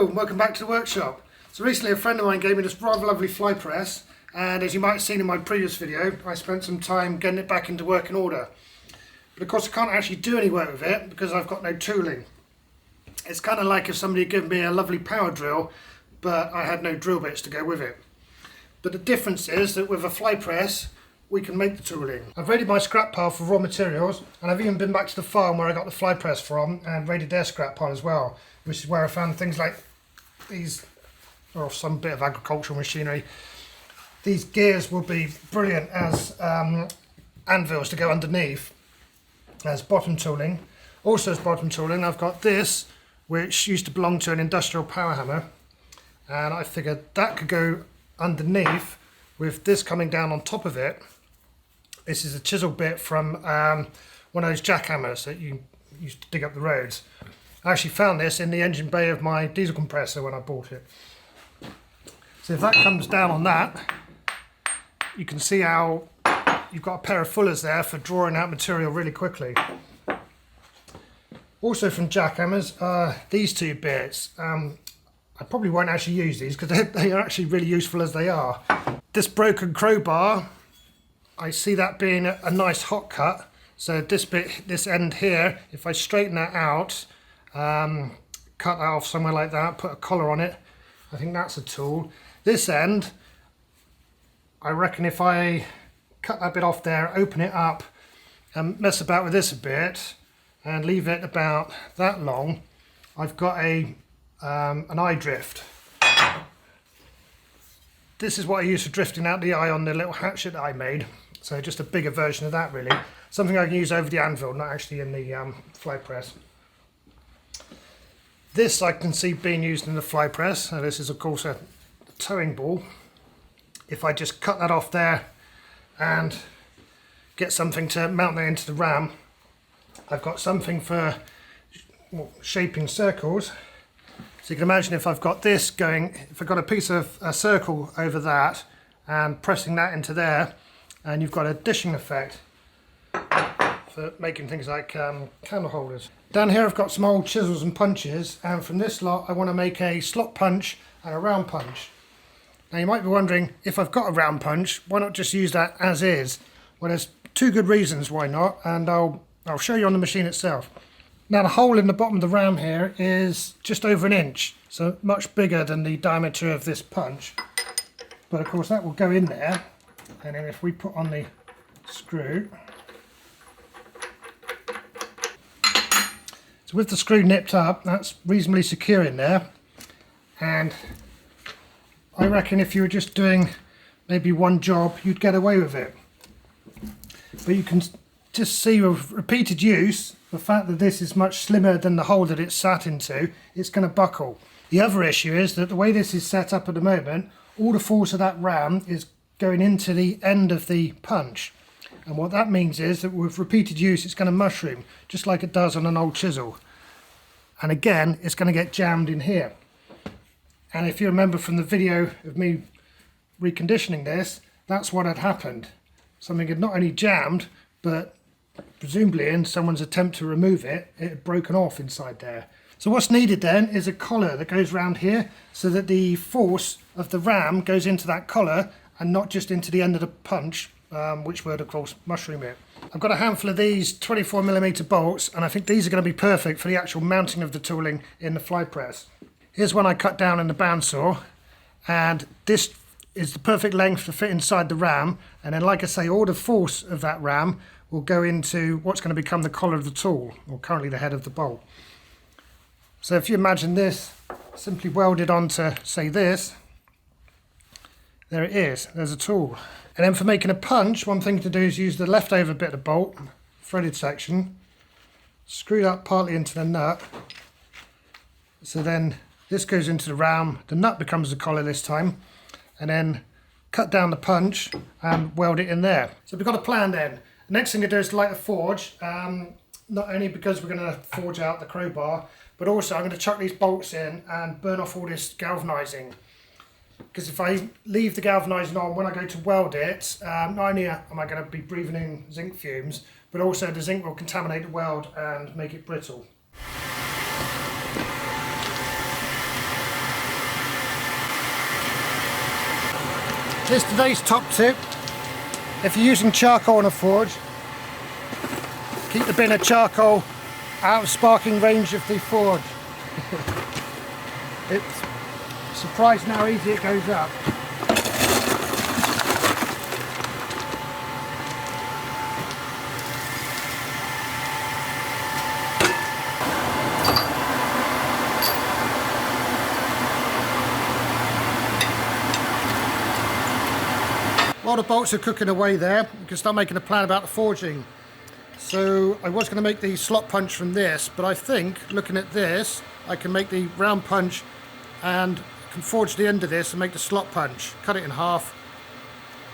Hello and welcome back to the workshop. So recently a friend of mine gave me this rather lovely fly press, and as you might have seen in my previous video, I spent some time getting it back into working order. But of course I can't actually do any work with it because I've got no tooling. It's kind of like if somebody gave me a lovely power drill but I had no drill bits to go with it. But the difference is that with a fly press we can make the tooling. I've raided my scrap pile for raw materials, and I've even been back to the farm where I got the fly press from and raided their scrap pile as well, which is where I found things like these, or some bit of agricultural machinery. These gears will be brilliant as anvils to go underneath as bottom tooling. Also as bottom tooling I've got this, which used to belong to an industrial power hammer, and I figured that could go underneath with this coming down on top of it. This is a chisel bit from one of those jackhammers that you used to dig up the roads. I actually found this in the engine bay of my diesel compressor when I bought it. So if that comes down on that, you can see how you've got a pair of fullers there for drawing out material really quickly. Also from jackhammers, these two bits. I probably won't actually use these because they are actually really useful as they are. This broken crowbar, I see that being a nice hot cut. So this bit, this end here, if I straighten that out, cut that off somewhere like that, put a collar on it, I think that's a tool. This end, I reckon if I cut that bit off there, open it up and mess about with this a bit and leave it about that long, I've got an eye drift. This is what I use for drifting out the eye on the little hatchet that I made. So just a bigger version of that really. Something I can use over the anvil, not actually in the fly press. This I can see being used in the fly press. So this is of course a towing ball. If I just cut that off there and get something to mount that into the ram, I've got something for shaping circles. So you can imagine if I've got this going, if I've got a piece of a circle over that and pressing that into there, and you've got a dishing effect for making things like candle holders. Down here I've got some old chisels and punches, and from this lot I want to make a slot punch and a round punch. Now you might be wondering, if I've got a round punch, why not just use that as is? Well, there's two good reasons why not, and I'll show you on the machine itself. Now the hole in the bottom of the ram here is just over 1 inch, so much bigger than the diameter of this punch. But of course that will go in there, and then if we put on the screw, so with the screw nipped up, that's reasonably secure in there. And I reckon if you were just doing maybe one job, you'd get away with it. But you can just see with repeated use, the fact that this is much slimmer than the hole that it's sat into, it's going to buckle. The other issue is that the way this is set up at the moment, all the force of that ram is going into the end of the punch. And what that means is that with repeated use, it's going to mushroom, just like it does on an old chisel. And again, it's going to get jammed in here. And if you remember from the video of me reconditioning this, that's what had happened. Something had not only jammed, but presumably in someone's attempt to remove it, it had broken off inside there. So what's needed then is a collar that goes around here so that the force of the ram goes into that collar and not just into the end of the punch, which would of course mushroom it. I've got a handful of these 24mm bolts, and I think these are going to be perfect for the actual mounting of the tooling in the fly press. Here's one I cut down in the bandsaw, and this is the perfect length to fit inside the ram, and then like I say, all the force of that ram will go into what's going to become the collar of the tool, or currently the head of the bolt. So if you imagine this simply welded onto, say, this, there it is, there's a tool. And then for making a punch, one thing to do is use the leftover bit of bolt, threaded section, screw that partly into the nut, so then this goes into the ram, the nut becomes the collar this time, and then cut down the punch and weld it in there. So we've got a plan then. The next thing to do is to light a forge, not only because we're going to forge out the crowbar, but also I'm going to chuck these bolts in and burn off all this galvanising. Because if I leave the galvanising on when I go to weld it, not only am I going to be breathing in zinc fumes, but also the zinc will contaminate the weld and make it brittle. This is today's top tip. If you're using charcoal on a forge, keep the bin of charcoal out of sparking range of the forge. It's surprising how easy it goes up. While the bolts are cooking away there, you can start making a plan about the forging. So I was going to make the slot punch from this, but I think, looking at this, I can make the round punch and can forge the end of this and make the slot punch. Cut it in half,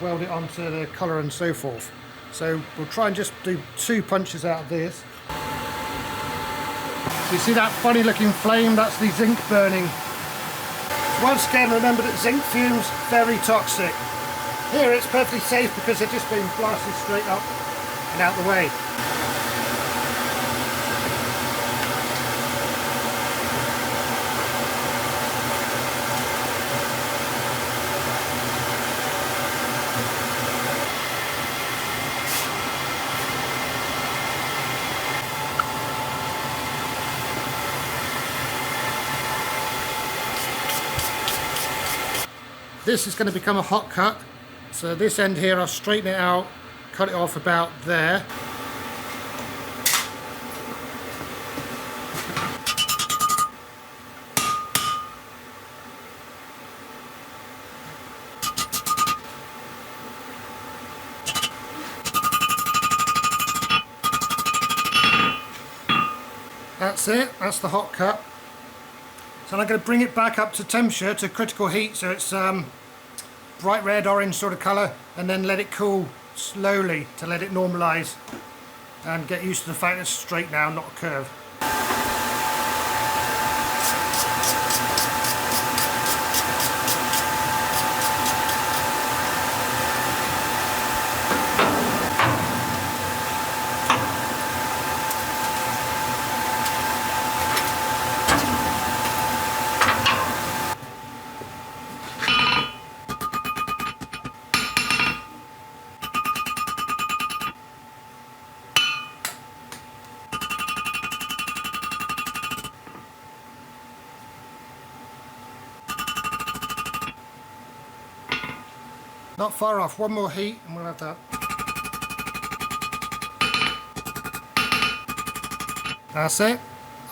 weld it onto the collar and so forth. So we'll try and just do 2 punches out of this. So you see that funny looking flame? That's the zinc burning. Once again, remember that zinc fumes, very toxic. Here it's perfectly safe because they're just being blasted straight up and out the way. This is going to become a hot cut. So this end here, I'll straighten it out, cut it off about there. That's it, that's the hot cut. So I'm going to bring it back up to temperature, to critical heat, so it's bright red, orange sort of colour, and then let it cool slowly to let it normalise and get used to the fact it's straight now, not a curve. Not far off, one more heat and we'll have that. That's it.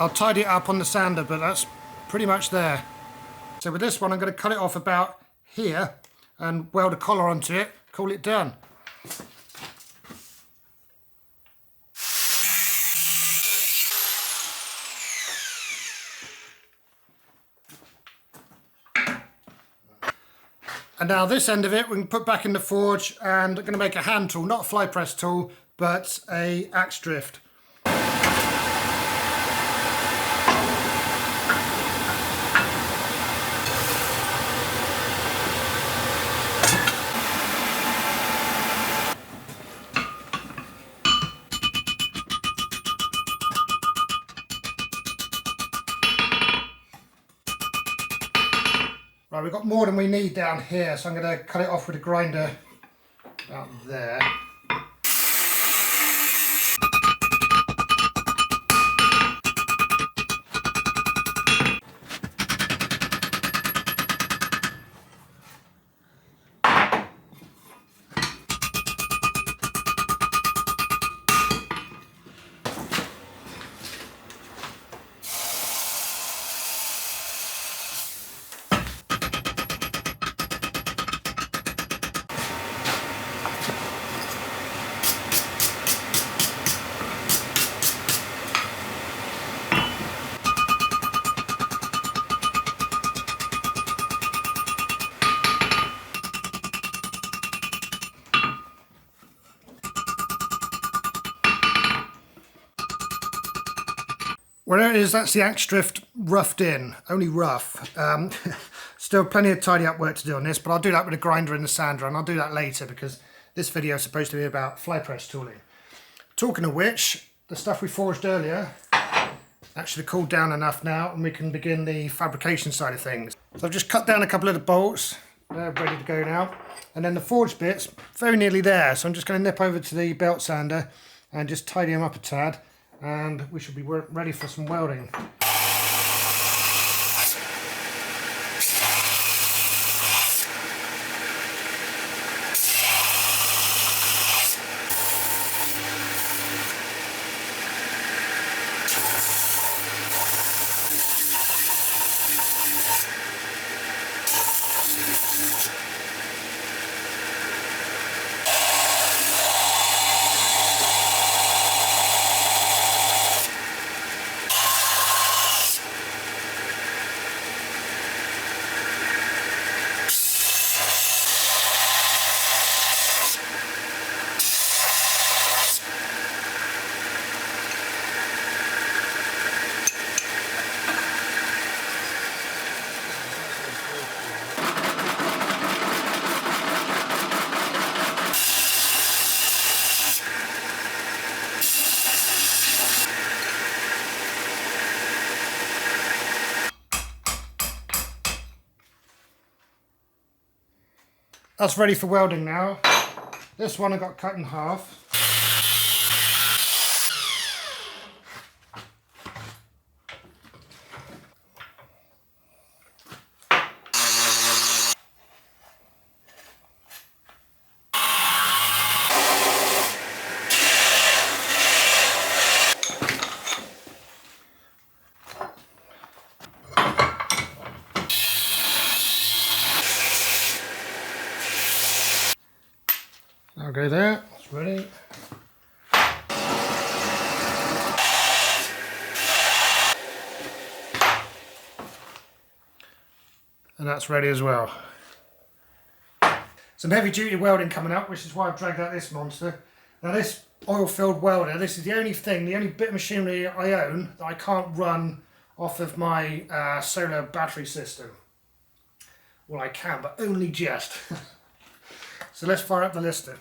I'll tidy it up on the sander, but that's pretty much there. So with this one, I'm going to cut it off about here and weld a collar onto it, call it done. And now this end of it we can put back in the forge, and I'm going to make a hand tool, not a fly press tool, but a axe drift. Right, we've got more than we need down here, so I'm going to cut it off with a grinder about there. Well, there it is, that's the axe drift roughed in, only rough. Still plenty of tidy up work to do on this, but I'll do that with a grinder and the sander, and I'll do that later because this video is supposed to be about Flypress tooling. Talking of which, the stuff we forged earlier actually cooled down enough now and we can begin the fabrication side of things. So I've just cut down a couple of the bolts They're ready to go now. And then the forged bits, very nearly there. So I'm just going to nip over to the belt sander and just tidy them up a tad. And we should be ready for some welding. That's ready for welding now. This one I got cut in half. I'll go there, it's ready. And that's ready as well. Some heavy duty welding coming up, which is why I've dragged out this monster. Now this oil filled welder, this is the only bit of machinery I own that I can't run off of my solar battery system. Well, I can, but only just. So let's fire up the lister.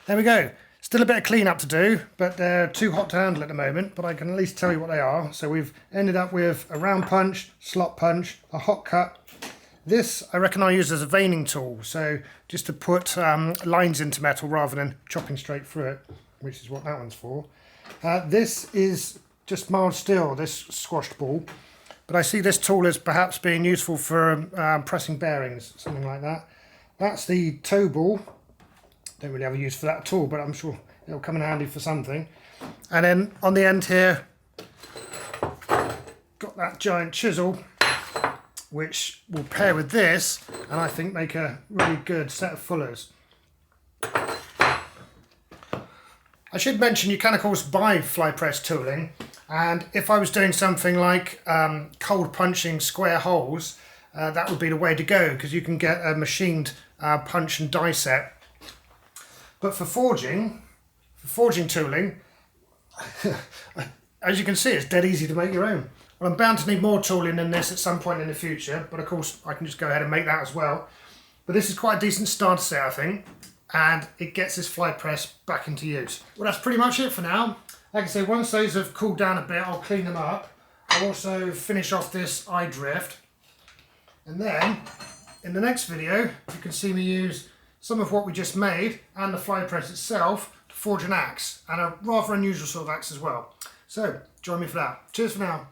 There we go. Still a bit of cleanup to do, but they're too hot to handle at the moment, but I can at least tell you what they are. So we've ended up with a round punch, slot punch, a hot cut, This I reckon I use as a veining tool, so just to put lines into metal rather than chopping straight through it, which is what that one's for. This is just mild steel, this squashed ball, but I see this tool as perhaps being useful for pressing bearings, something like that. That's the toe ball. Don't really have a use for that at all, but I'm sure it'll come in handy for something. And then on the end here, got that giant chisel, which will pair with this, and I think make a really good set of fullers. I should mention you can of course buy Flypress tooling, and if I was doing something like cold punching square holes, that would be the way to go, because you can get a machined punch and die set. But for forging tooling, as you can see, it's dead easy to make your own. Well, I'm bound to need more tooling than this at some point in the future, but of course I can just go ahead and make that as well. But this is quite a decent starter set, I think, and it gets this fly press back into use. Well, that's pretty much it for now. Like I say, once those have cooled down a bit, I'll clean them up. I'll also finish off this eye drift. And then, in the next video, you can see me use some of what we just made and the fly press itself to forge an axe, and a rather unusual sort of axe as well. So, join me for that. Cheers for now.